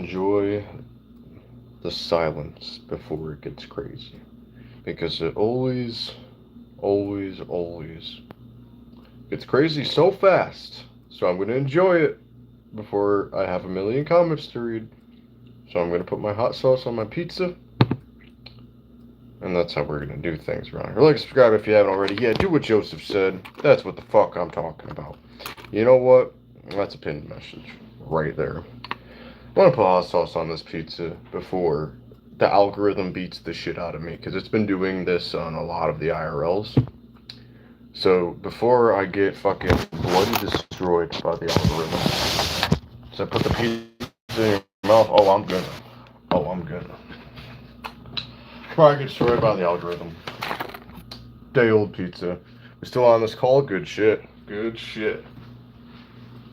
enjoy the silence before it gets crazy. Because it always gets crazy so fast. So I'm going to enjoy it before I have a million comments to read. So I'm going to put my hot sauce on my pizza. And that's how we're going to do things around here. Like, subscribe if you haven't already. Yeah, do what Joseph said. That's what the fuck I'm talking about. You know what? That's a pinned message right there. I want to put hot sauce on this pizza before the algorithm beats the shit out of me. Because it's been doing this on a lot of the IRLs. So before I get fucking bloody destroyed by the algorithm. So I put the pizza in your mouth. Oh, I'm gonna. Probably get destroyed by the algorithm. Day old pizza. We're still on this call. Good shit. Good shit.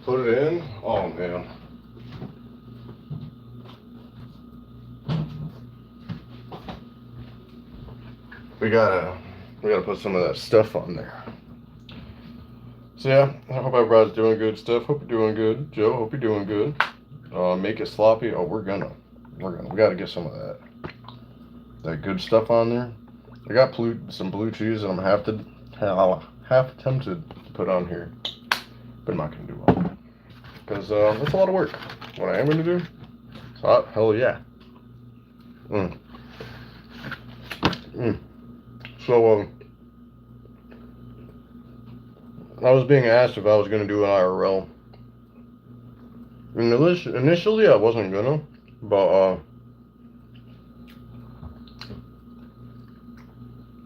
Put it in. Oh man. We gotta put some of that stuff on there. So yeah, I hope everybody's doing good stuff. Hope you're doing good. Joe, hope you're doing good. Make it sloppy. Oh, we gotta get some of that good stuff on there. I got some blue cheese and I'm half tempted to put on here, but I'm not gonna do all because that's a lot of work. What I am gonna do, it's hot. Hell yeah. Mm. Mm. So I was being asked if I was gonna do an IRL. Initially, I wasn't gonna, but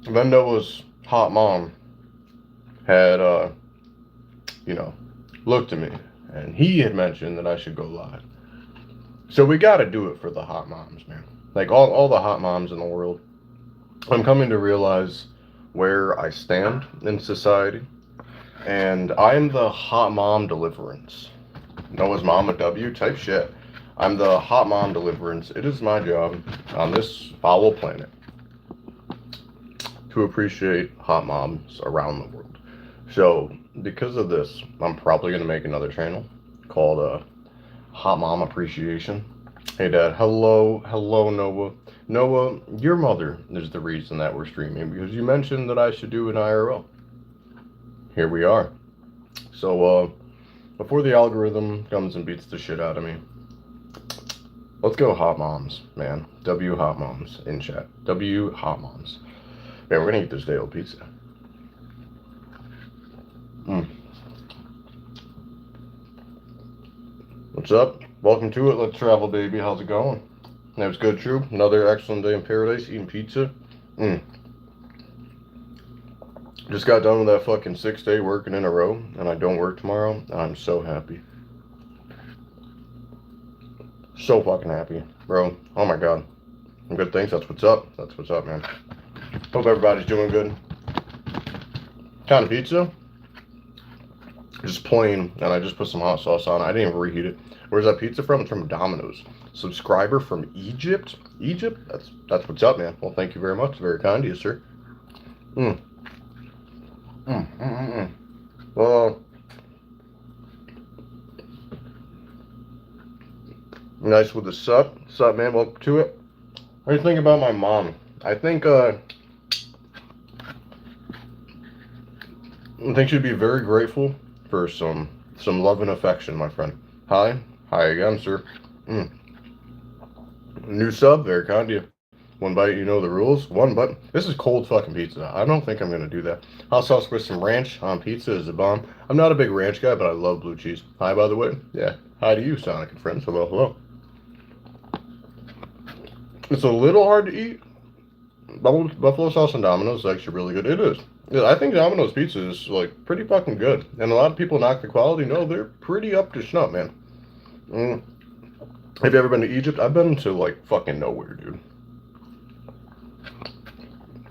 then Noah's hot mom had looked at me, and he had mentioned that I should go live. So we gotta do it for the hot moms, man. Like all the hot moms in the world. I'm coming to realize where I stand in society, and I'm the hot mom deliverance. Noah's Mama W type shit. I'm the hot mom deliverance. It is my job on this foul planet to appreciate hot moms around the world. So, because of this, I'm probably going to make another channel called Hot Mom Appreciation. Hey, Dad. Hello, Noah. Noah, your mother is the reason that we're streaming because you mentioned that I should do an IRL. Here we are. So, before the algorithm comes and beats the shit out of me, let's go hot moms, man. W hot moms in chat. W hot moms. Man, we're gonna eat this day old pizza. What's up? Welcome to it. Let's travel, baby. How's it going? That was good, True. Another excellent day in paradise eating pizza. Just got done with that fucking 6-day working in a row, and I don't work tomorrow. I'm so happy. So fucking happy, bro. Oh my god. Good things. That's what's up. That's what's up, man. Hope everybody's doing good. Kind of pizza. Just plain, and I just put some hot sauce on it. I didn't even reheat it. Where's that pizza from? It's from Domino's. Subscriber from Egypt? Egypt? That's what's up, man. Well, thank you very much. Very kind of you, sir. Well, nice with the sup. Sup, man? Welcome to it. What do you think about my mom? I think she'd be very grateful for some love and affection, my friend. Hi again, sir. New sub, very kind of you. One bite, you know the rules. One bite. This is cold fucking pizza. I don't think I'm gonna do that. Hot sauce with some ranch on pizza is a bomb. I'm not a big ranch guy, but I love blue cheese. Hi, by the way. Yeah. Hi to you, Sonic and friends. Hello. It's a little hard to eat. Buffalo sauce and Domino's is actually really good. It is. Yeah, I think Domino's pizza is like pretty fucking good, and a lot of people knock the quality. No, they're pretty up to snuff, man. Have you ever been to Egypt? I've been to like fucking nowhere, dude.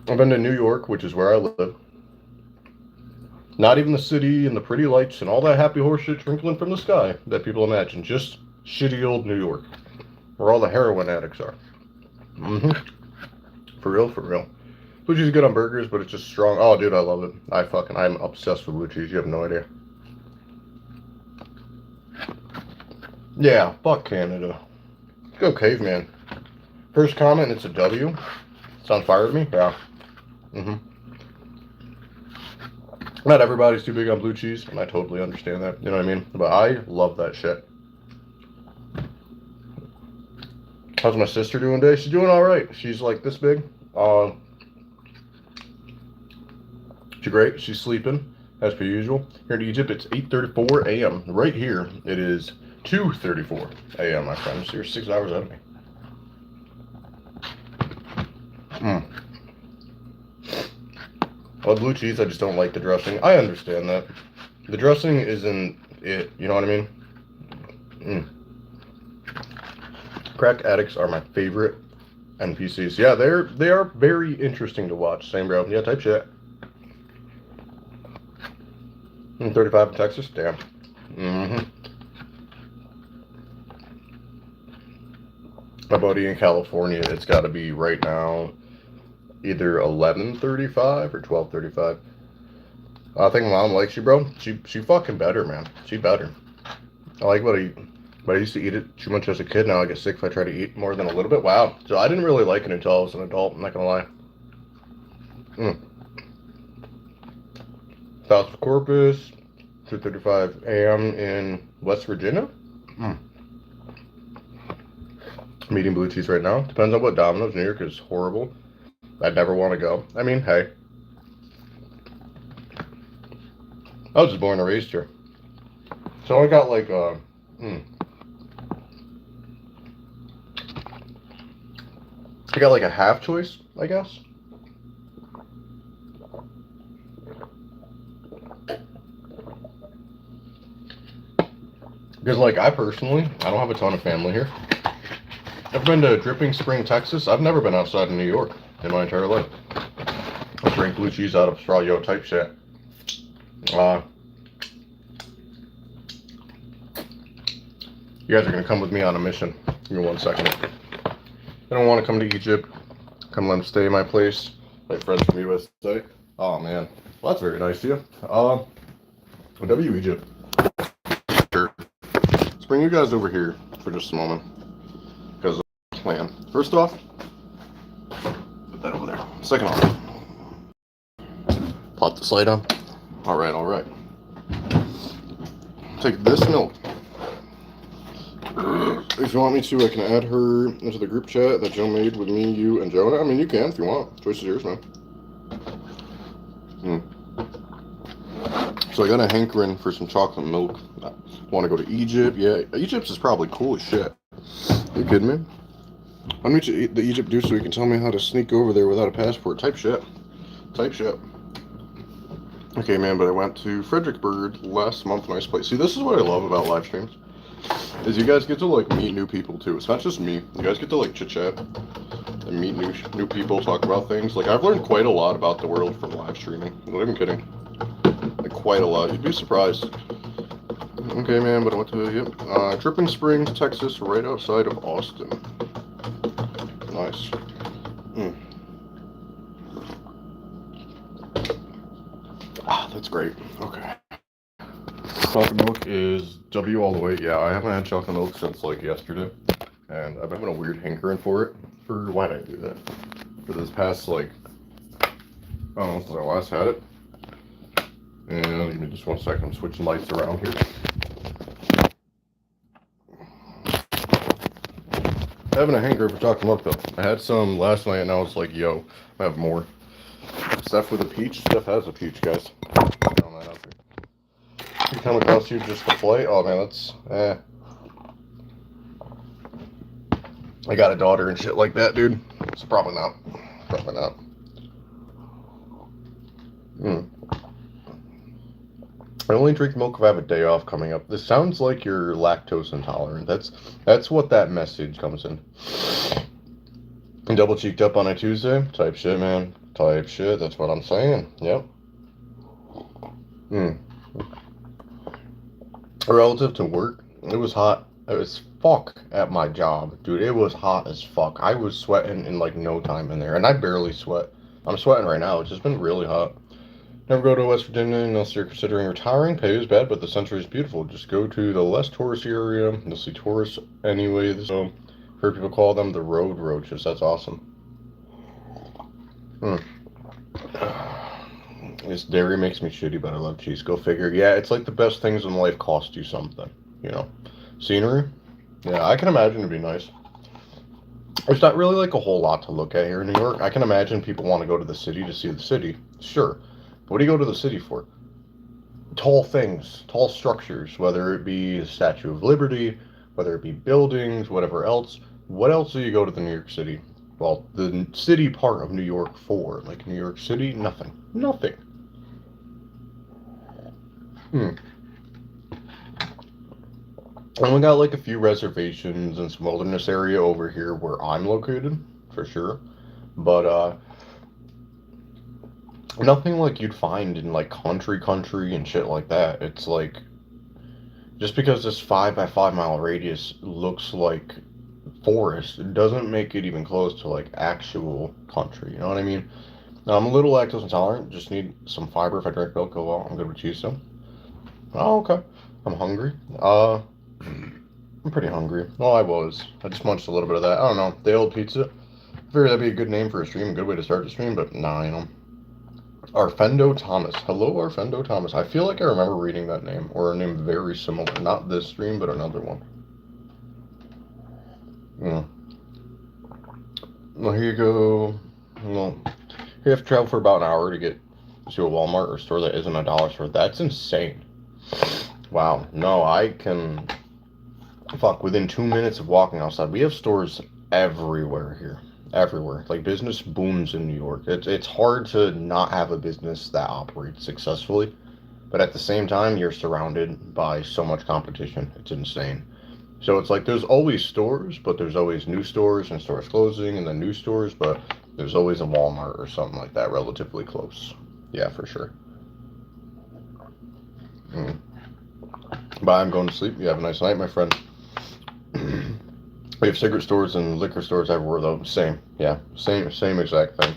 I've been to New York, which is where I live. Not even the city and the pretty lights and all that happy horse shit twinkling from the sky that people imagine. Just shitty old New York, where all the heroin addicts are. For real. Blue cheese is good on burgers, but it's just strong. Oh, dude, I love it. I'm obsessed with blue cheese. You have no idea. Yeah, fuck Canada. Let's go caveman. First comment, it's a W. Sound fire to me? Yeah. Not everybody's too big on blue cheese, and I totally understand that. You know what I mean? But I love that shit. How's my sister doing today? She's doing all right. She's like this big. She's great. She's sleeping as per usual. Here in Egypt, it's 8:34 a.m. Right here, it is 2:34 a.m. My friends, you're 6 hours ahead of me. Well, blue cheese, I just don't like the dressing. I understand that. The dressing isn't it. You know what I mean? Crack addicts are my favorite NPCs. Yeah, they are very interesting to watch. Same, bro. Yeah, type shit. 35 in Texas? Damn. My buddy in California, it's got to be right now either 11:35 or 12:35. I think mom likes you, bro. She fucking better, man. She better. I like what but I used to eat it too much as a kid. Now I get sick if I try to eat more than a little bit. Wow. So I didn't really like it until I was an adult. I'm not gonna lie. South Corpus, 2:35 a.m. in West Virginia. I'm eating blue cheese right now. Depends on what Domino's. New York is horrible. I'd never want to go. I mean, hey. I was just born and raised here. So I got like, I got like a half choice, I guess. Because like I personally, I don't have a ton of family here. I've been to Dripping Spring, Texas. I've never been outside of New York in my entire life. I drink blue cheese out of straw, yo, type shit. You guys are gonna come with me on a mission. Give me 1 second. I don't want to come to Egypt. Come let them stay in my place. Like friends from USA. Oh man, well that's very nice of you. W Egypt. Sure. Let's bring you guys over here for just a moment. Because of the plan. First off, put that over there. Second off, plop this light on. All right. Take this milk. If you want me to, I can add her into the group chat that Joe made with me, you, and Jonah. I mean, you can if you want. Choice is yours, man. So I got a hankering for some chocolate milk. I want to go to Egypt. Yeah, Egypt is probably cool as shit. You kidding me? Let me eat the Egypt do so you can tell me how to sneak over there without a passport. Type shit. Okay, man, but I went to Fredericksburg last month. Nice place. See, this is what I love about live streams. Is you guys get to like meet new people too. It's not just me. You guys get to like chit chat and meet new people, talk about things. Like I've learned quite a lot about the world from live streaming. I'm not even kidding. Like quite a lot. You'd be surprised. Okay, man, but I went to Dripping Springs, Texas, right outside of Austin. Nice. That's great. Okay. Chocolate milk is W all the way. Yeah, I haven't had chocolate milk since like yesterday, and I've been having a weird hankering for it. Why did I do that? For this past like, I don't know, since I last had it. And give me just 1 second. I'm switching lights around here. Having a hankering for chocolate milk though. I had some last night, and I was like, yo, I have more. Stuff with a peach. Stuff has a peach, guys. You come across you just to play? Oh man, that's I got a daughter and shit like that, dude. So probably not. I only drink milk if I have a day off coming up. This sounds like you're lactose intolerant. That's what that message comes in. And double cheeked up on a Tuesday? Type shit, man. Type shit. That's what I'm saying. Yep. Relative to work, it was hot as fuck at my job, dude. It was hot as fuck. I was sweating in like no time in there, and I barely sweat. I'm sweating right now. It's just been really hot. Never go to West Virginia unless you're considering retiring. Pay is bad, but the century is beautiful. Just go to the less touristy area. You'll see tourists anyway. So Heard people call them the road roaches. That's awesome. Mm. This dairy makes me shitty, but I love cheese. Go figure. Yeah, it's like the best things in life cost you something. You know, scenery. Yeah, I can imagine it'd be nice. There's not really like a whole lot to look at here in New York. I can imagine people want to go to the city to see the city. Sure. But what do you go to the city for? Tall things, tall structures, whether it be the Statue of Liberty, whether it be buildings, whatever else. What else do you go to the New York City? Well, the city part of New York for? Like New York City? Nothing. Nothing. Hmm. And we got like a few reservations and some wilderness area over here where I'm located, for sure. But nothing like you'd find in like country and shit like that. It's like just because this 5 by 5 mile radius looks like forest, it doesn't make it even close to like actual country. You know what I mean? Now, I'm a little lactose intolerant. Just need some fiber. If I drink milk, oh well, I'm good with cheese. So, oh okay. I'm hungry. I'm pretty hungry. Well, I was. I just munched a little bit of that. I don't know. The old pizza. I figured that'd be a good name for a stream, a good way to start the stream, but nah, you know. Arfendo Thomas. Hello, Arfendo Thomas. I feel like I remember reading that name, or a name very similar. Not this stream, but another one. Yeah. Well, here you go. Well, you have to travel for about an hour to get to a Walmart or store that isn't a dollar store. That's insane. Wow. No, I can... Fuck, within 2 minutes of walking outside, we have stores everywhere here. Everywhere. Like, business booms in New York. It's hard to not have a business that operates successfully, but at the same time, you're surrounded by so much competition. It's insane. So it's like there's always stores, but there's always new stores and stores closing and then new stores, but there's always a Walmart or something like that relatively close. Yeah, for sure. Mm. Bye, I'm going to sleep. You have a nice night, my friend. We have cigarette stores and liquor stores everywhere, though. Same. Yeah, same exact thing.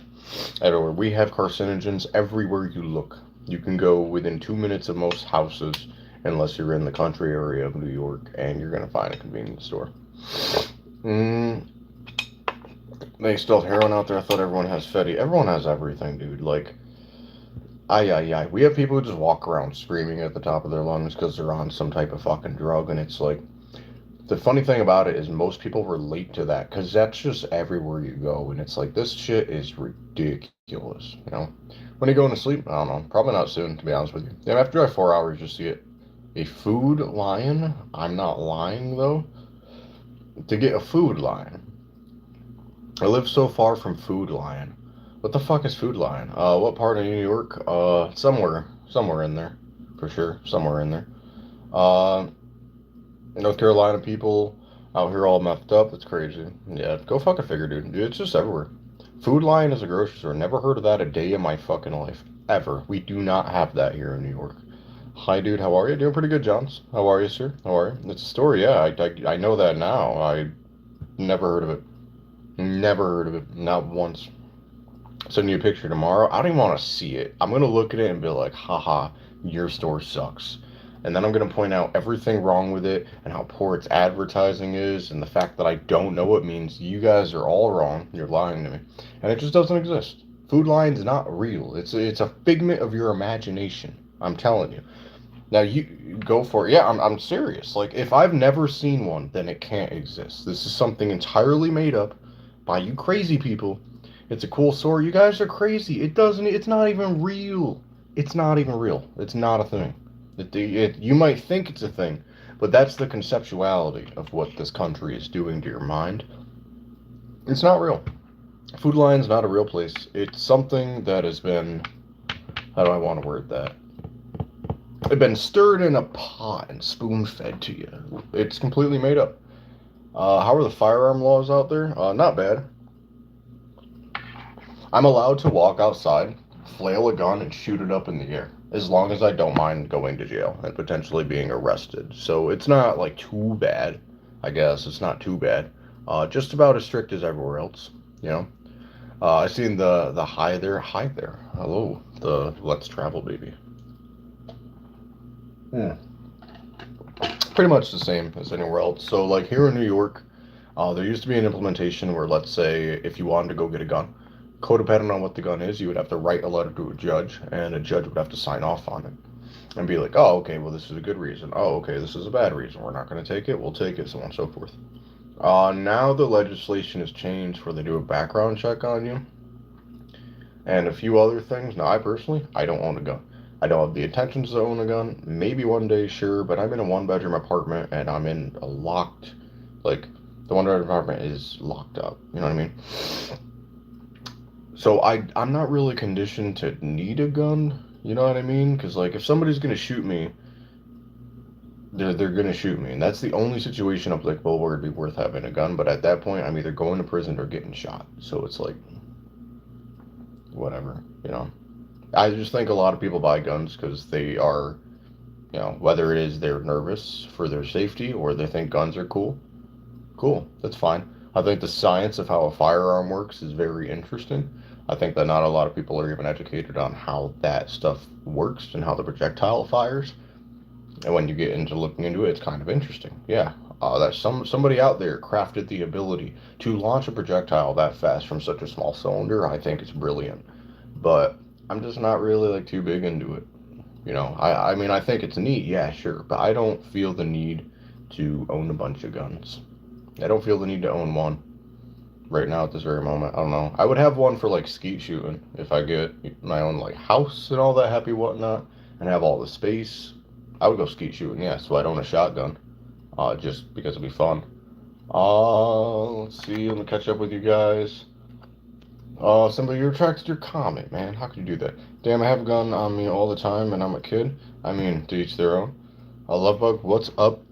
Everywhere. We have carcinogens everywhere you look. You can go within 2 minutes of most houses, unless you're in the country area of New York, and you're gonna find a convenience store. They still have heroin out there. I thought everyone has Fetty. Everyone has everything, dude. Like, ay. We have people who just walk around screaming at the top of their lungs because they're on some type of fucking drug, and it's like, the funny thing about it is most people relate to that because that's just everywhere you go, and it's like, this shit is ridiculous, you know? When are you going to sleep? I don't know. Probably not soon, to be honest with you. Yeah, after 4 hours, just see it. A Food Lion? I'm not lying, though. To get a Food Lion. I live so far from Food Lion. What the fuck is Food Lion? What part of New York? Somewhere in there. For sure. Somewhere in there. North Carolina people out here all methed up. That's crazy. Yeah, go fuck a figure, dude. Dude, it's just everywhere. Food Lion is a grocery store. Never heard of that a day in my fucking life. Ever. We do not have that here in New York. Hi, dude. How are you? Doing pretty good, Johns. How are you, sir? How are you? It's a story, yeah. I know that now. I never heard of it. Never heard of it. Not once. Send you a picture tomorrow. I don't even want to see it. I'm going to look at it and be like, haha, your store sucks. And then I'm going to point out everything wrong with it and how poor its advertising is and the fact that I don't know what it means. You guys are all wrong. You're lying to me. And it just doesn't exist. Food Lion's not real. It's a figment of your imagination. I'm telling you. Now you go for it. Yeah, I'm serious. Like, if I've never seen one, then it can't exist. This is something entirely made up by you crazy people. It's a cool store. You guys are crazy. It's not even real. It's not even real. It's not a thing. You might think it's a thing, but that's the conceptuality of what this country is doing to your mind. It's not real. Food Lion's not a real place. It's something that has been, how do I want to word that? It's been stirred in a pot and spoon-fed to you. It's completely made up. How are the firearm laws out there? Not bad. I'm allowed to walk outside, flail a gun, and shoot it up in the air, as long as I don't mind going to jail and potentially being arrested. So it's not, like, too bad, I guess. It's not too bad. Just about as strict as everywhere else, you know? I seen the hi there. Hello, the Let's Travel baby. Pretty much the same as anywhere else. So, like, here in New York, There used to be an implementation where, let's say, if you wanted to go get a gun, codependent on what the gun is, you would have to write a letter to a judge, and a judge would have to sign off on it and be like, oh, okay, well, this is a good reason. Oh, okay, this is a bad reason. We're not going to take it. We'll take it, so on and so forth. Now the legislation has changed where they do a background check on you and a few other things. Now, I personally, I don't own a gun. I don't have the intentions to own a gun. Maybe one day, sure, but I'm in a one-bedroom apartment and I'm in a locked, like, the one-bedroom apartment is locked up. You know what I mean? So I'm not really conditioned to need a gun. You know what I mean? Because, like, if somebody's gonna shoot me, they're gonna shoot me, and that's the only situation applicable where it'd be worth having a gun. But at that point, I'm either going to prison or getting shot. So it's like, whatever, you know. I just think a lot of people buy guns because they are, you know, whether it is they're nervous for their safety or they think guns are cool. Cool, that's fine. I think the science of how a firearm works is very interesting. I think that not a lot of people are even educated on how that stuff works and how the projectile fires. And when you get into looking into it, it's kind of interesting. Yeah, that somebody out there crafted the ability to launch a projectile that fast from such a small cylinder. I think it's brilliant, but I'm just not really like too big into it. You know, I mean, I think it's neat, yeah, sure, but I don't feel the need to own a bunch of guns. I don't feel the need to own one right now at this very moment. I don't know. I would have one for like skeet shooting if I get my own like house and all that happy whatnot and have all the space. I would go skeet shooting, yeah, so I'd own a shotgun, just because it'd be fun. Let's see, let me catch up with you guys. Somebody, you retracted your comment, man. How could you do that? Damn, I have a gun on me all the time and I'm a kid. I mean, to each their own. Love bug, what's up,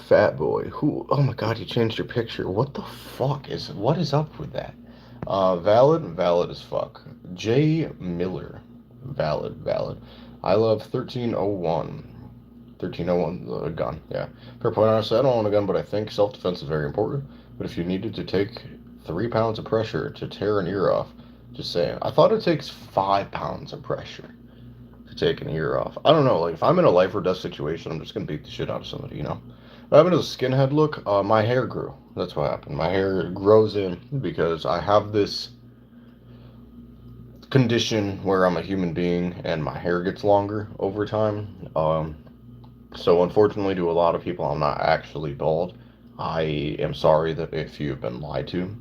fat boy? Who? Oh my god, you changed your picture. What the fuck what is up with that? Valid as fuck. J Miller, valid. I love 1301. 1301, the gun, yeah. Fair point, honestly, I don't own a gun, but I think self-defense is very important. But if you needed to take 3 pounds of pressure to tear an ear off, just saying. I thought it takes 5 pounds of pressure to take an ear off. I don't know, like, if I'm in a life or death situation, I'm just gonna beat the shit out of somebody, you know? What happened to the skinhead look? My hair grew. That's what happened. My hair grows in because I have this condition where I'm a human being and my hair gets longer over time. So unfortunately, to a lot of people, I'm not actually bald. I am sorry that if you've been lied to.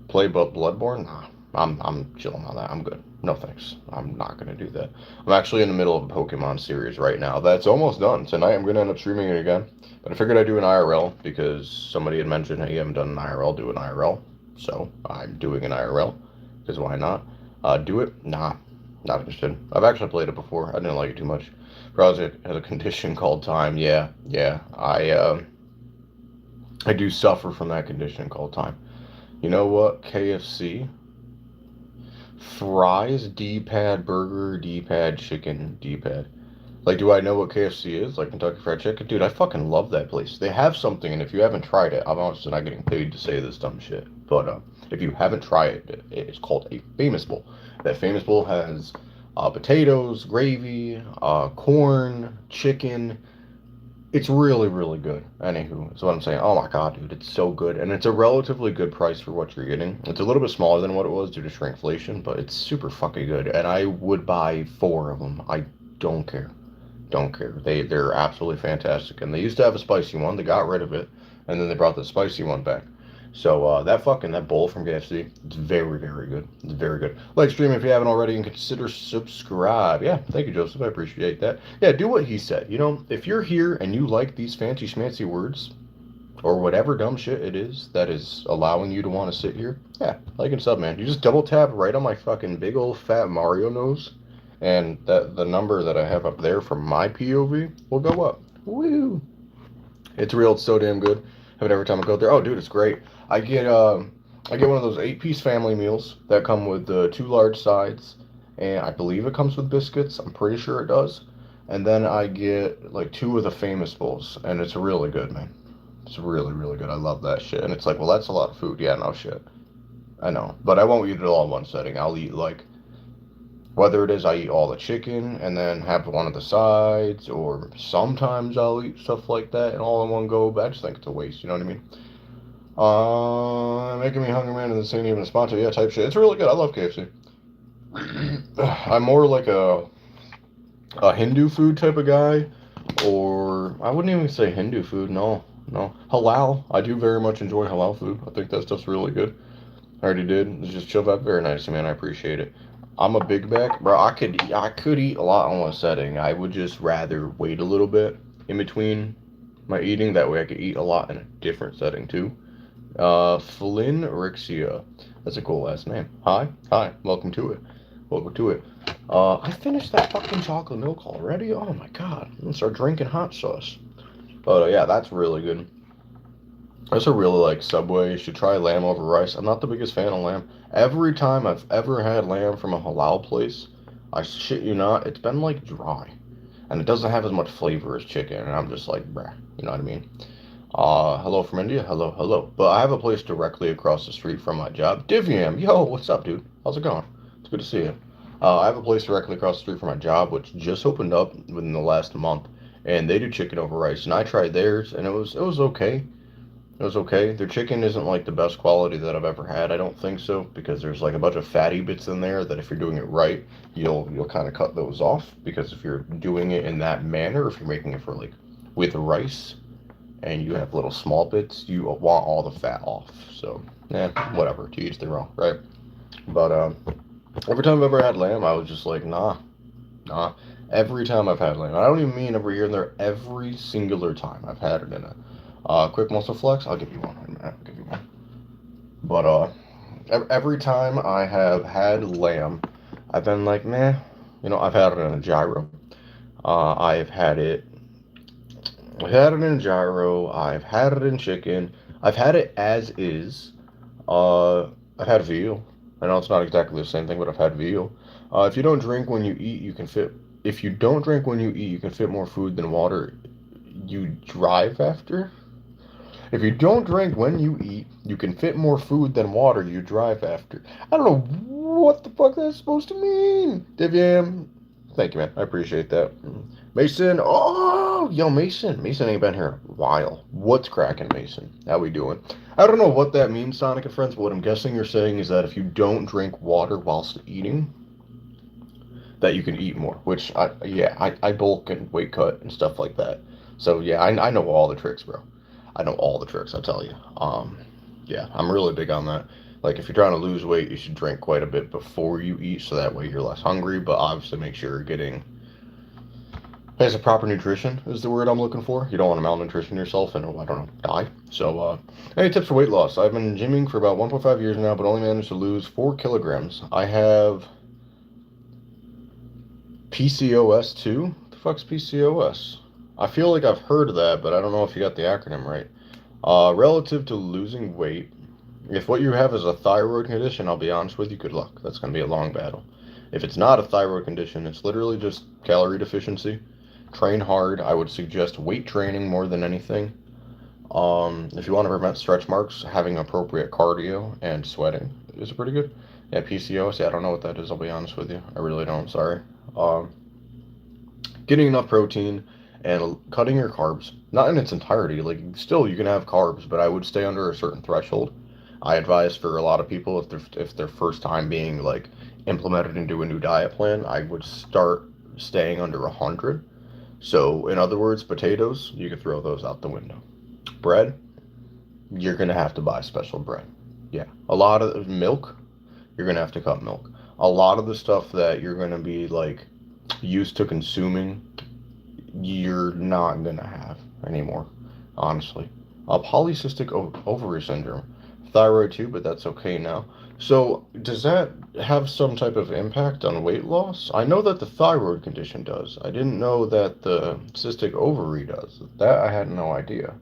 Play Bloodborne? Nah, I'm chilling on that. I'm good. No thanks. I'm not gonna do that. I'm actually in the middle of a Pokemon series right now. That's almost done. Tonight I'm gonna end up streaming it again. But I figured I'd do an IRL because somebody had mentioned, hey, you haven't done an IRL, do an IRL. So I'm doing an IRL. Because why not? Do it? Nah, not interested. I've actually played it before. I didn't like it too much. Project has a condition called time. Yeah. I do suffer from that condition called time. You know what? KFC, fries, D-pad burger, D-pad chicken, D-pad. Like, do I know what KFC is? Like Kentucky Fried Chicken? Dude, I fucking love that place. They have something, and if you haven't tried it, I'm honestly not getting paid to say this dumb shit. But if you haven't tried it, it's called a Famous Bowl. That Famous Bowl has potatoes, gravy, corn, chicken. It's really, really good. Anywho, that's what I'm saying. Oh my god, dude, it's so good. And it's a relatively good price for what you're getting. It's a little bit smaller than what it was due to shrinkflation, but it's super fucking good. And I would buy 4 of them. I don't care. Don't care. They're absolutely fantastic. And they used to have a spicy one. They got rid of it. And then they brought the spicy one back. So that bowl from KFC, it's very, very good. It's very good. Like stream if you haven't already, and consider subscribe. Yeah, thank you, Joseph. I appreciate that. Yeah, do what he said. You know, if you're here and you like these fancy schmancy words, or whatever dumb shit it is that is allowing you to want to sit here, yeah, like and sub, man. You just double tap right on my fucking big old fat Mario nose, and the number that I have up there from my POV will go up. Woo! It's real. It's so damn good. Have it every time I go there. Oh, dude, it's great. I get one of those 8-piece family meals that come with 2 large sides, and I believe it comes with biscuits. I'm pretty sure it does. And then I get like 2 of the Famous Bowls, and it's really good, man. It's really, really good. I love that shit. And it's like, well, that's a lot of food. Yeah, no shit. I know, but I won't eat it all in one setting. I'll eat like, whether it is I eat all the chicken and then have one of the sides, or sometimes I'll eat stuff like that and all in one go. But I just think it's a waste. You know what I mean? Making me hungry, man, and this ain't even a sponsor. Yeah, type shit. It's really good. I love KFC. I'm more like a Hindu food type of guy, or I wouldn't even say Hindu food. No, no, halal. I do very much enjoy halal food. I think that stuff's really good. I already did. It's just chilled out. Very nice, man. I appreciate it. I'm a big back, bro. I could eat a lot in one setting. I would just rather wait a little bit in between my eating. That way, I could eat a lot in a different setting too. Flynn Rixia. That's a cool last name. Hi, hi. Welcome to it. Welcome to it. I finished that fucking chocolate milk already. Oh my god. I'm gonna start drinking hot sauce. But yeah, that's really good. That's a really like Subway. You should try lamb over rice. I'm not the biggest fan of lamb. Every time I've ever had lamb from a halal place, I shit you not, it's been like dry. And it doesn't have as much flavor as chicken. And I'm just like, bruh. You know what I mean? Hello from India. Hello, hello. But I have a place directly across the street from my job. Divyam, yo, what's up, dude? How's it going? It's good to see you. I have a place directly across the street from my job, which just opened up within the last month, and they do chicken over rice. And I tried theirs, and it was okay. It was okay. Their chicken isn't like the best quality that I've ever had. I don't think so because there's like a bunch of fatty bits in there that if you're doing it right, you'll kind of cut those off. Because if you're doing it in that manner, if you're making it for like with rice and you have little small bits, you want all the fat off. So, whatever. To each their own, right? But every time I've ever had lamb, I was just like, nah, nah. Every time I've had lamb, I don't even mean every here and there. Every singular time I've had it in it. Quick muscle flex. I'll give you one. I'll give you one. But every time I have had lamb, I've been like, meh. I've had it in a gyro. I've had it. I've had it in gyro. I've had it in chicken. I've had it as is. Uh, I've had veal. I know it's not exactly the same thing, but I've had veal. If you don't drink when you eat, you can fit. If you don't drink when you eat, you can fit more food than water. You drive after. If you don't drink when you eat, you can fit more food than water you drive after. I don't know what the fuck that's supposed to mean. Divyam, thank you, man. I appreciate that. Mason, oh, yo, Mason. Mason ain't been here a while. What's cracking, Mason? How we doing? I don't know what that means, Sonic and Friends, but what I'm guessing you're saying is that if you don't drink water whilst eating, that you can eat more. Which, I bulk and weight cut and stuff like that. So, yeah, I know all the tricks, bro. I know all the tricks, I tell you. Yeah, I'm really big on that. Like, if you're trying to lose weight, you should drink quite a bit before you eat, so that way you're less hungry. But obviously, make sure you're getting basic proper nutrition is the word I'm looking for. You don't want to malnutrition yourself and I don't know, die. So, any tips for weight loss? I've been gymming for about 1.5 years now, but only managed to lose 4 kilograms. I have PCOS too. What the fuck's PCOS? I feel like I've heard of that, but I don't know if you got the acronym right. Relative to losing weight, if what you have is a thyroid condition, I'll be honest with you, good luck. That's going to be a long battle. If it's not a thyroid condition, it's literally just calorie deficiency. Train hard. I would suggest weight training more than anything. If you want to prevent stretch marks, having appropriate cardio and sweating is pretty good. Yeah, PCOS, yeah, I don't know what that is, I'll be honest with you. I really don't, sorry. Um, Getting enough protein and cutting your carbs, not in its entirety. Like, still, you can have carbs, but I would stay under a certain threshold. I advise for a lot of people if their first time being like implemented into a new diet plan, I would start staying under 100. So, in other words, potatoes, you could throw those out the window. Bread, you're gonna have to buy special bread. Yeah, a lot of milk, you're gonna have to cut milk. A lot of the stuff that you're gonna be like used to consuming, you're not gonna have anymore, honestly. Polycystic ovary syndrome, thyroid too, but that's okay now. So, does that have some type of impact on weight loss? I know that the thyroid condition does. I didn't know that the cystic ovary does. That I had no idea.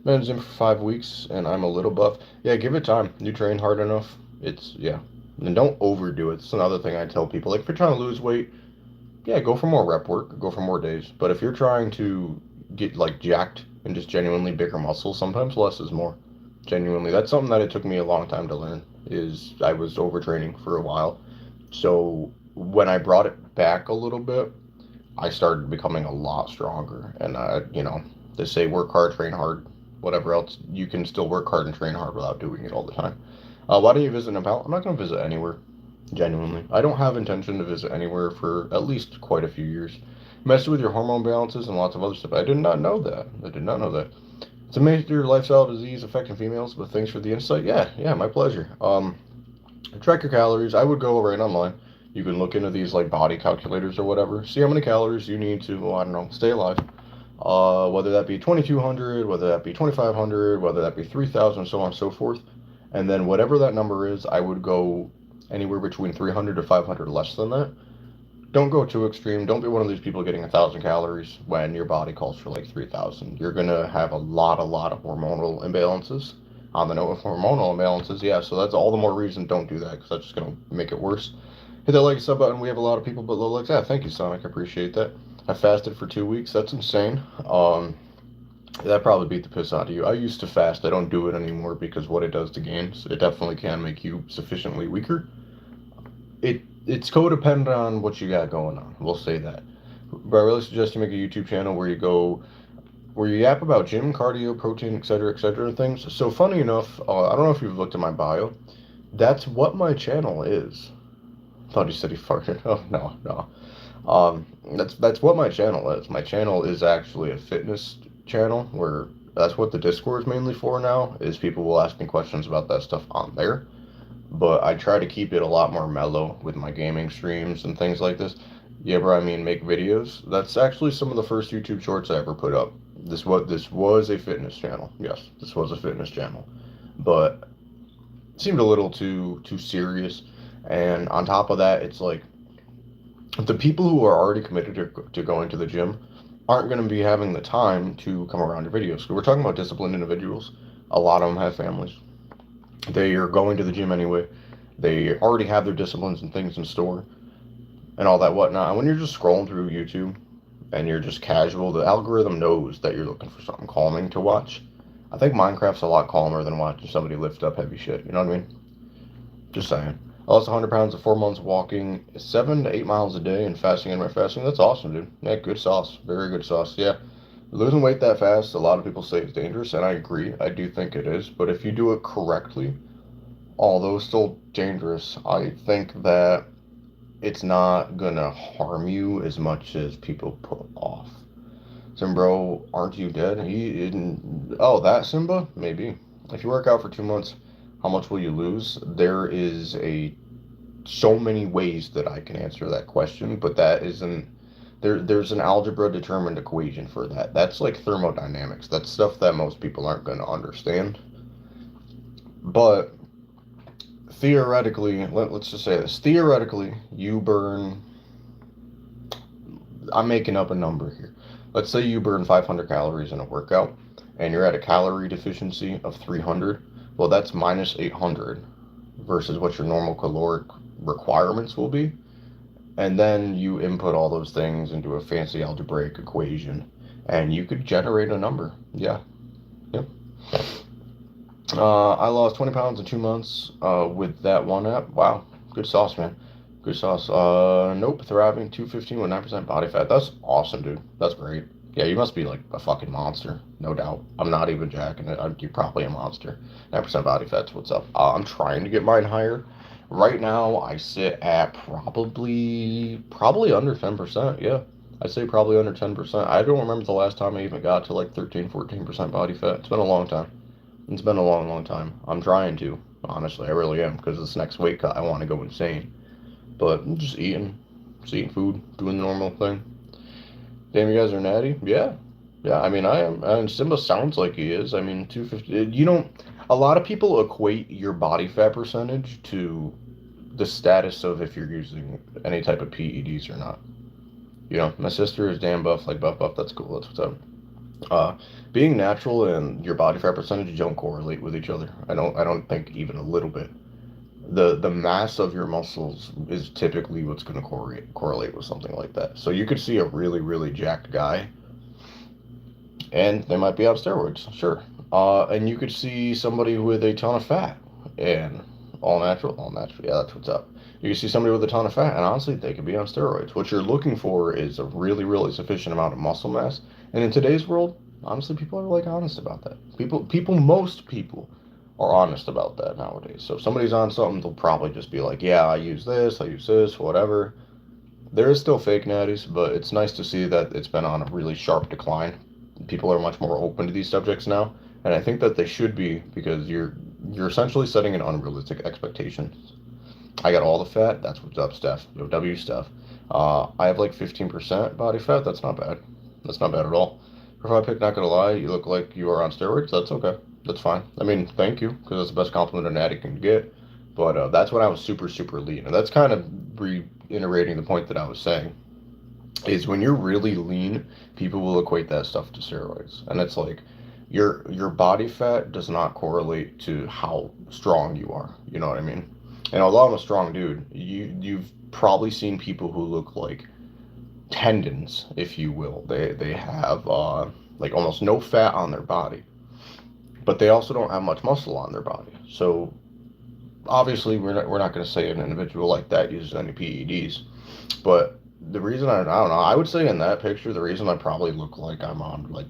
Been in the gym for 5 weeks and I'm a little buff. Yeah, give it time. You train hard enough. Yeah. And don't overdo it. It's another thing I tell people. Like, if you're trying to lose weight, yeah, go for more rep work, go for more days. But if you're trying to get like jacked and just genuinely bigger muscles, sometimes less is more. Genuinely, that's something that it took me a long time to learn. Is I was overtraining for a while, so when I brought it back a little bit, I started becoming a lot stronger. And they say work hard, train hard. whatever else, you can still work hard and train hard without doing it all the time. Why do you visit Nepal? I'm not going to visit anywhere, genuinely. I don't have intention to visit anywhere for at least quite a few years. Mess with your hormone balances and lots of other stuff. I did not know that. I did not know that. It's a major lifestyle disease affecting females, but thanks for the insight. Yeah, my pleasure. Track your calories. I would go right online. You can look into these like body calculators or whatever. See how many calories you need to, well, I don't know, stay alive. Whether that be 2,200, whether that be 2,500, whether that be 3,000, so on and so forth. And then whatever that number is, I would go anywhere between 300 to 500 less than that. Don't go too extreme. Don't be one of these people getting 1,000 calories when your body calls for like 3,000. You're gonna have a lot of hormonal imbalances. On the note of hormonal imbalances, yeah. So that's all the more reason don't do that because that's just gonna make it worse. Hit that like and sub button. We have a lot of people, but low likes. Yeah, thank you, Sonic. I appreciate that. I fasted for 2 weeks. That's insane. That probably beat the piss out of you. I used to fast. I don't do it anymore because what it does to gains, it definitely can make you sufficiently weaker. It's codependent on what you got going on. We'll say that. But I really suggest you make a YouTube channel where you yap about gym, cardio, protein, etc., things. So funny enough, I don't know if you've looked at my bio. That's what my channel is. Thought he said he farted. Oh no. That's what my channel is. My channel is actually a fitness channel where that's what the Discord is mainly for now. Is people will ask me questions about that stuff on there. But I try to keep it a lot more mellow with my gaming streams and things like this. Yeah, bro, I mean, make videos. That's actually some of the first YouTube shorts I ever put up. This was a fitness channel. Yes, this was a fitness channel. But it seemed a little too serious. And on top of that, it's like the people who are already committed to going to the gym aren't going to be having the time to come around your videos. So we're talking about disciplined individuals. A lot of them have families. They are going to the gym anyway. They already have their disciplines and things in store and all that whatnot. And when you're just scrolling through YouTube and you're just casual, the algorithm knows that you're looking for something calming to watch. I think Minecraft's a lot calmer than watching somebody lift up heavy shit. You know what I mean? Just saying. I lost 100 pounds in 4 months walking 7 to 8 miles a day and fasting and fasting. That's awesome, dude. Yeah, good sauce. Very good sauce. Yeah. Losing weight that fast, a lot of people say it's dangerous, and I agree. I do think it is. But if you do it correctly, although still dangerous, I think that it's not gonna harm you as much as people put off. Bro, aren't you dead? He didn't. Oh, that Simba? Maybe. If you work out for 2 months, how much will you lose? There is so many ways that I can answer that question, but that isn't. There's an algebra determined equation for that. That's like thermodynamics. That's stuff that most people aren't going to understand. But theoretically, let's just say this. Theoretically, you burn. I'm making up a number here. Let's say you burn 500 calories in a workout, and you're at a calorie deficiency of 300. Well, that's minus 800 versus what your normal caloric requirements will be. And then you input all those things into a fancy algebraic equation, and you could generate a number. Yeah. Yep. I lost 20 pounds in 2 months with that one app. Wow. Good sauce, man. Good sauce. Nope. Thriving 215 with 9% body fat. That's awesome, dude. That's great. Yeah, you must be like a fucking monster. No doubt. I'm not even jacking it. You're probably a monster. 9% body fat's what's up. I'm trying to get mine higher. Right now, I sit at probably under 10%. Yeah, I'd say probably under 10%. I don't remember the last time I even got to like 13, 14% body fat. It's been a long time. It's been a long time. I'm trying to. Honestly, I really am because this next weight cut, I want to go insane. But I'm just eating food, doing the normal thing. Damn, you guys are natty? Yeah. I mean, I am. And Simba sounds like he is. I mean, 250. You don't. A lot of people equate your body fat percentage to the status of if you're using any type of PEDs or not. You know, my sister is damn buff, like buff. That's cool. That's what's up. Being natural and your body fat percentage don't correlate with each other. I don't think even a little bit. The mass of your muscles is typically what's going to correlate with something like that. So you could see a really jacked guy, and they might be on steroids, sure. And you could see somebody with a ton of fat, and all natural. Yeah, that's what's up. You can see somebody with a ton of fat, and honestly, they could be on steroids. What you're looking for is a really sufficient amount of muscle mass. And in today's world, Honestly, people are like honest about that. Most people are honest about that nowadays. So if somebody's on something, they'll probably just be like, yeah, I use this, whatever. There is still fake natties, but it's nice to see that it's been on a really sharp decline. People are much more open to these subjects now, and I think that they should be because you're essentially setting an unrealistic expectations. I got all the fat. That's what's up, Steph. Yo, W stuff. I have like 15% body fat. That's not bad. That's not bad at all. Profile pic, not gonna lie, you look like you are on steroids. That's okay. That's fine. I mean, thank you, because that's the best compliment an addict can get. But that's when I was super, super lean. And that's kind of reiterating the point that I was saying. Is when you're really lean, people will equate that stuff to steroids. And it's like, your body fat does not correlate to how strong you are. You know what I mean? And although I'm a strong dude, you've probably seen people who look like tendons, if you will. They have like almost no fat on their body, but they also don't have much muscle on their body. So obviously, we're not going to say an individual like that uses any PEDs. But the reason I don't know, I would say in that picture, the reason I probably look like I'm on like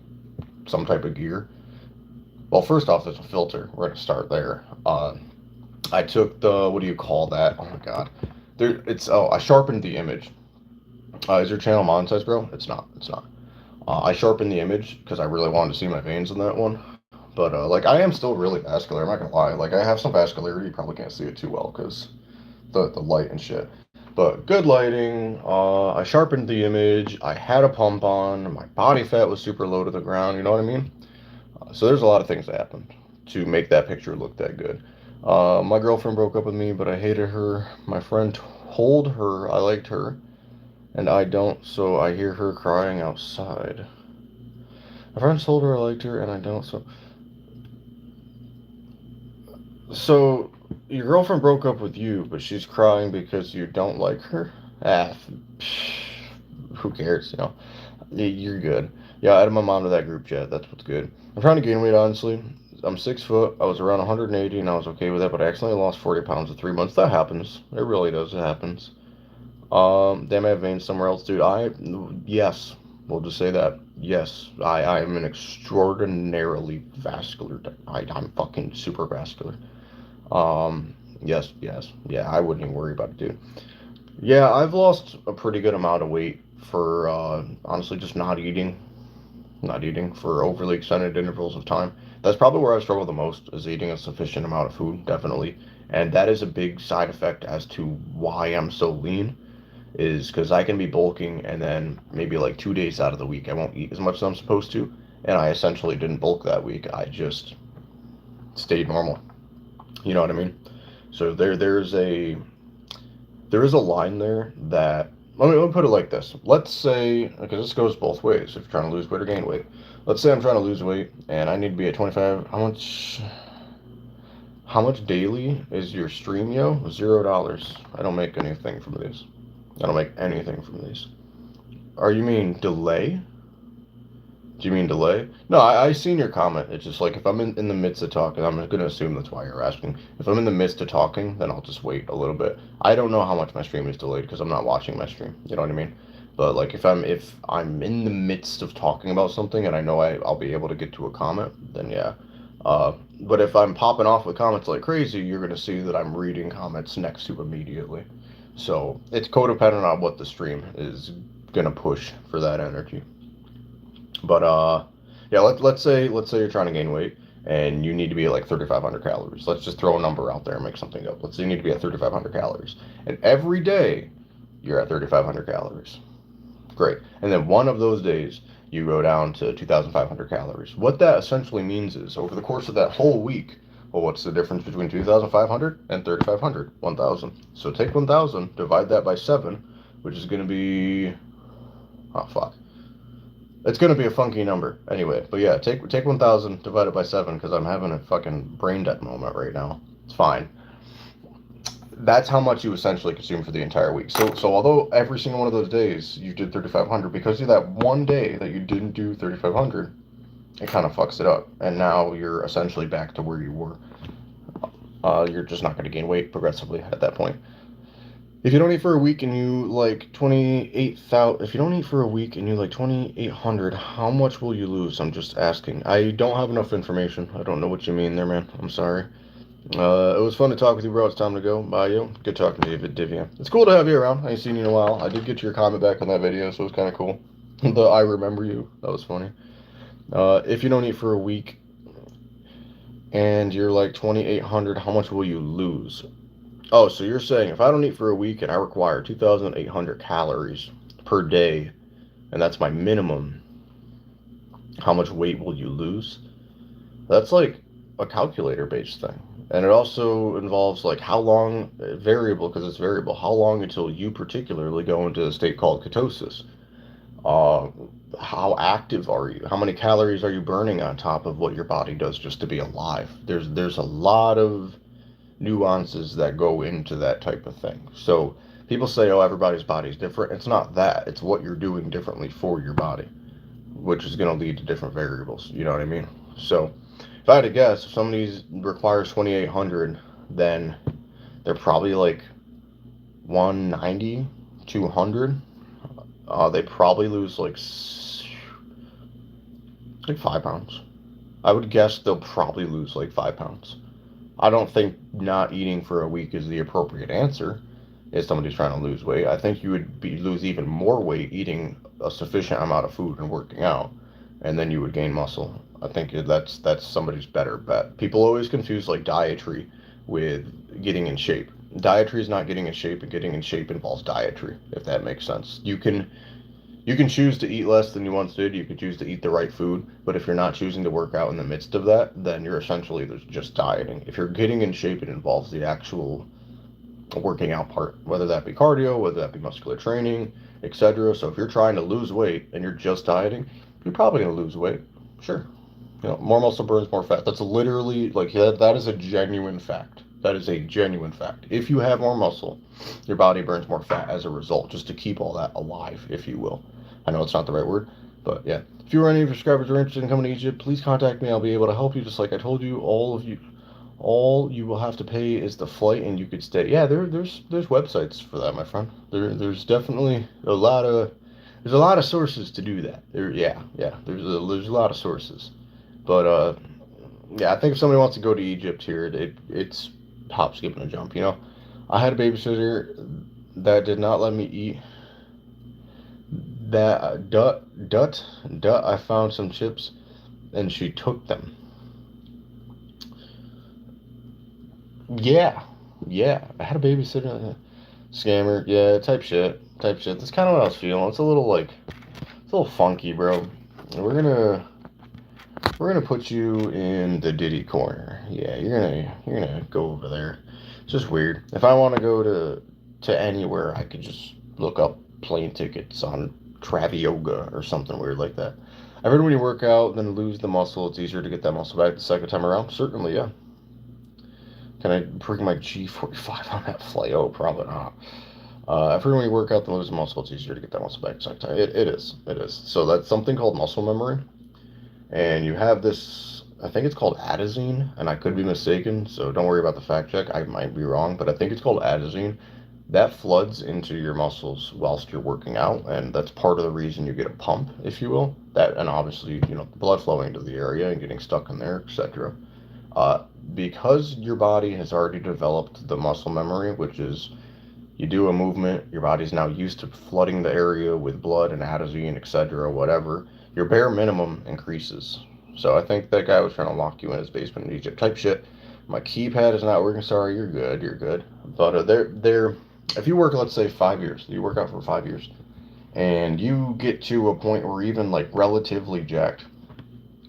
some type of gear. Well, first off, there's a filter. We're going to start there. I took the, what do you call that? Oh my god. I sharpened the image. Is your channel monetized, bro? It's not. It's not. I sharpened the image because I really wanted to see my veins in that one. But like I am still really vascular. I'm not gonna lie. Like I have some vascularity. You probably can't see it too well because the light and shit. But good lighting. I sharpened the image. I had a pump on. My body fat was super low to the ground. You know what I mean? So there's a lot of things that happened to make that picture look that good. My girlfriend broke up with me, but I hated her. My friend told her I liked her, and I don't, so I hear her crying outside. My friend told her I liked her, and I don't, so. So, your girlfriend broke up with you, but she's crying because you don't like her? Ah, who cares, you know? You're good. Yeah, I added my mom to that group chat. That's what's good. I'm trying to gain weight, honestly. I'm 6 foot. I was around 180, and I was okay with that, but I accidentally lost 40 pounds in 3 months. That happens. It really does. It happens. Damn, I have veins somewhere else, dude. Yes, we'll just say that. Yes, I am an extraordinarily vascular. I'm fucking super vascular. Yes, yeah. I wouldn't even worry about it, dude. Yeah, I've lost a pretty good amount of weight for honestly just not eating for overly extended intervals of time. That's probably where I struggle the most is eating a sufficient amount of food, definitely. And that is a big side effect as to why I'm so lean is because I can be bulking and then maybe like 2 days out of the week I won't eat as much as I'm supposed to, and I essentially didn't bulk that week. I just stayed normal. You know what I mean? So there is a line there that let me put it like this. Let's say because this goes both ways if you're trying to lose weight or gain weight. Let's say I'm trying to lose weight and I need to be at 25. How much daily is your stream, yo? $0. I don't make anything from these. I don't make anything from these. Are you mean delay? Do you mean delay? No, I seen your comment. It's just like if I'm in the midst of talking, I'm gonna assume that's why you're asking. If I'm in the midst of talking, then I'll just wait a little bit. I don't know how much my stream is delayed because I'm not watching my stream. You know what I mean? But like if I'm in the midst of talking about something and I know I'll be able to get to a comment, then yeah. But if I'm popping off with comments like crazy, you're gonna see that I'm reading comments next to immediately. So it's codependent on what the stream is gonna push for that energy. But yeah, let's say you're trying to gain weight and you need to be at like 3,500 calories. Let's just throw a number out there and make something up. Let's say you need to be at 3,500 calories, and every day you're at 3,500 calories. Great. And then one of those days you go down to 2,500 calories. What that essentially means is over the course of that whole week, well, what's the difference between 2,500 and 3,500? 1,000. So take 1,000, divide that by 7, which is going to be, oh, fuck. It's gonna be a funky number anyway. But yeah, take 1,000, divide it by 7, because I'm having a fucking brain dead moment right now. It's fine. That's how much you essentially consume for the entire week. So although every single one of those days you did 3,500, because of that one day that you didn't do 3,500, it kind of fucks it up, and now you're essentially back to where you were. You're just not going to gain weight progressively at that point. If you don't eat for a week and you like 28,000, if you don't eat for a week and you like 2,800, how much will you lose? I'm just asking. I don't have enough information. I don't know what you mean there, man. I'm sorry. It was fun to talk with you, bro. It's time to go. Bye, yo. Good talking to you, Divya. It's cool to have you around. I ain't seen you in a while. I did get your comment back on that video, so it was kind of cool. The I remember you. That was funny. If you don't eat for a week and you're like 2,800, how much will you lose? Oh, so you're saying if I don't eat for a week and I require 2,800 calories per day, and that's my minimum, how much weight will you lose? That's like a calculator based thing. And it also involves like how long, variable because it's variable, how long until you particularly go into a state called ketosis. Uh, how active are you? How many calories are you burning on top of what your body does just to be alive? There's a lot of nuances that go into that type of thing. So people say, oh, everybody's body is different. It's not that. It's what you're doing differently for your body, which is going to lead to different variables. You know what I mean? So if I had to guess, if somebody requires 2,800, then they're probably like 190, 200. They probably lose like 5 pounds. I would guess they'll probably lose like 5 pounds. I don't think not eating for a week is the appropriate answer if somebody's trying to lose weight. I think you would lose even more weight eating a sufficient amount of food and working out, and then you would gain muscle. I think that's somebody's better bet. People always confuse like dietary with getting in shape. Dietary is not getting in shape, and getting in shape involves dietary, if that makes sense. You can choose to eat less than you once did. You can choose to eat the right food, but if you're not choosing to work out in the midst of that, then you're essentially just dieting. If you're getting in shape, it involves the actual working out part, whether that be cardio, whether that be muscular training, etc. So if you're trying to lose weight and you're just dieting, you're probably going to lose weight. Sure. More muscle burns more fat. That's literally like that is a genuine fact. That is a genuine fact. If you have more muscle, your body burns more fat as a result, just to keep all that alive, if you will. I know it's not the right word, but yeah. If you or any of your subscribers are interested in coming to Egypt, please contact me. I'll be able to help you. Just like I told you, all you will have to pay is the flight, and you could stay. Yeah, there's websites for that, my friend. There's definitely a lot of sources to do that. Yeah. There's a lot of sources, but yeah, I think if somebody wants to go to Egypt here, it's hop, skip, and a jump. I had a babysitter that did not let me eat. That dut. I found some chips, and she took them. Yeah, yeah. I had a babysitter, scammer. Yeah, type shit, type shit. That's kind of what I was feeling. It's a little funky, bro. We're gonna put you in the Diddy corner. Yeah, you're gonna go over there. It's just weird. If I want to go to anywhere, I could just look up plane tickets on Travioga or something weird like that. I've heard when you work out, then lose the muscle, it's easier to get that muscle back the second time around. Certainly, yeah. Can I bring my G45 on that flight? Oh, probably not. I've heard when you work out, then lose the muscle, it's easier to get that muscle back the second time. It is. It is. So that's something called muscle memory. And you have this, I think it's called adenosine, and I could be mistaken, so don't worry about the fact check. I might be wrong, but I think it's called adenosine. That floods into your muscles whilst you're working out, and that's part of the reason you get a pump, if you will. That, and obviously, blood flowing to the area and getting stuck in there, etc. Because your body has already developed the muscle memory, which is you do a movement, your body's now used to flooding the area with blood and adenosine, etc., whatever, your bare minimum increases. So I think that guy was trying to lock you in his basement in Egypt type shit. My keypad is not working. Sorry, you're good. You're good. But if you work, let's say 5 years, you work out for 5 years, and you get to a point where even like relatively jacked,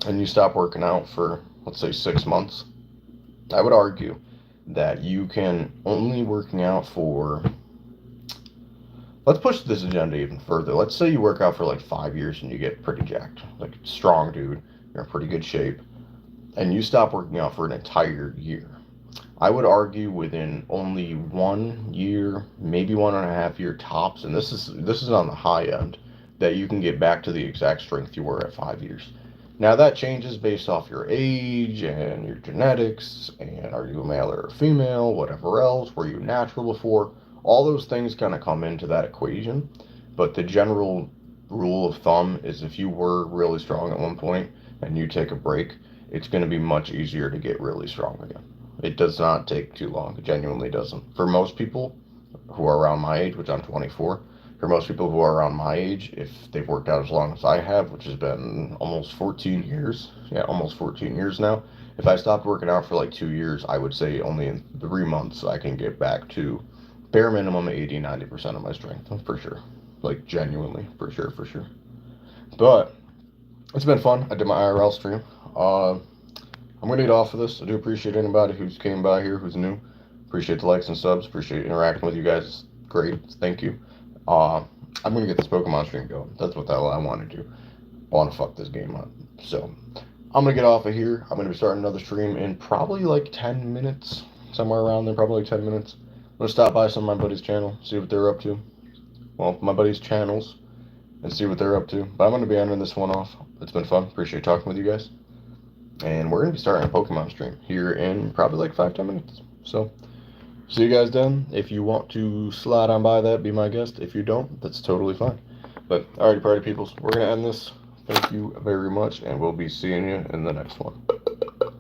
and you stop working out for let's say 6 months, I would argue that you can only working out for. Let's push this agenda even further. Let's say you work out for like 5 years and you get pretty jacked, like strong dude, you're in pretty good shape, and you stop working out for an entire year. I would argue within only 1 year, maybe 1.5 year tops, and this is on the high end, that you can get back to the exact strength you were at 5 years. Now that changes based off your age and your genetics, and are you a male or a female, whatever else, were you natural before? All those things kind of come into that equation, but the general rule of thumb is if you were really strong at one point and you take a break, it's going to be much easier to get really strong again. It does not take too long. It genuinely doesn't. For most people who are around my age, which I'm 24, for most people who are around my age, if they've worked out as long as I have, which has been almost 14 years, yeah, almost 14 years now, if I stopped working out for like 2 years, I would say only in 3 months I can get back to bare minimum 80-90% of my strength, for sure. Like, genuinely, for sure, for sure. But it's been fun. I did my IRL stream. I'm gonna get off of this. I do appreciate anybody who's came by here who's new. Appreciate the likes and subs. Appreciate interacting with you guys. It's great. Thank you. Uh, I'm gonna get this Pokemon stream going. That's what the hell I want to do. I want to fuck this game up. So I'm gonna get off of here. I'm gonna be starting another stream in probably like 10 minutes, somewhere around there. Probably like 10 minutes. I'm gonna stop by some of my buddies' channel, see what they're up to. Well, my buddies' channels, and see what they're up to. But I'm gonna be ending this one off. It's been fun. Appreciate talking with you guys. And we're going to be starting a Pokemon stream here in probably like 5-10 minutes. So, see you guys then. If you want to slide on by that, be my guest. If you don't, that's totally fine. But, alrighty, party peoples, we're going to end this. Thank you very much, and we'll be seeing you in the next one.